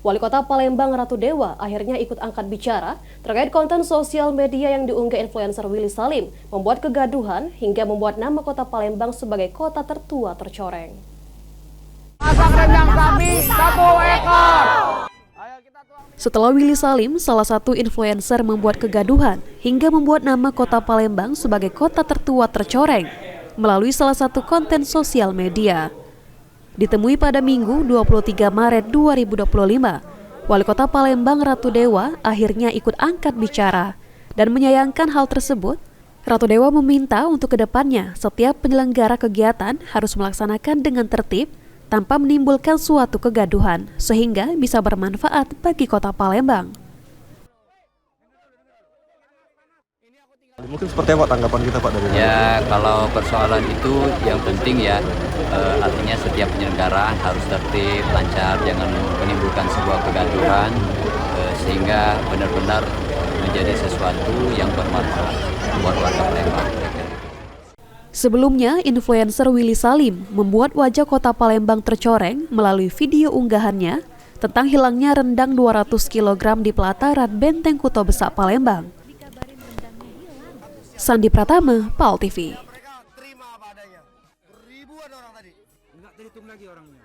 Wali Kota Palembang Ratu Dewa akhirnya ikut angkat bicara terkait konten sosial media yang diunggah influencer Willy Salim membuat kegaduhan hingga membuat nama Kota Palembang sebagai kota tertua tercoreng. Masak rendang sapi 1 ekor. Setelah Willy Salim, salah satu influencer membuat kegaduhan hingga membuat nama Kota Palembang sebagai kota tertua tercoreng melalui salah satu konten sosial media. Ditemui pada Minggu 23 Maret 2025, Wali Kota Palembang Ratu Dewa akhirnya ikut angkat bicara dan menyayangkan hal tersebut. Ratu Dewa meminta untuk kedepannya setiap penyelenggara kegiatan harus melaksanakan dengan tertib tanpa menimbulkan suatu kegaduhan sehingga bisa bermanfaat bagi Kota Palembang. Mungkin seperti apa tanggapan kita Pak dari ya, kalau persoalan itu yang penting ya artinya setiap penyelenggara harus tertib, lancar, jangan menimbulkan sebuah kegaduhan sehingga benar-benar menjadi sesuatu yang bermanfaat buat warga Palembang. Sebelumnya, influencer Willy Salim membuat wajah Kota Palembang tercoreng melalui video unggahannya tentang hilangnya rendang 200 kg di pelataran Benteng Kuto Besak Palembang. Sandi Pratama, PAL TV. Mereka terima apa adanya. Ribuan orang tadi. Enggak terhitung lagi orangnya.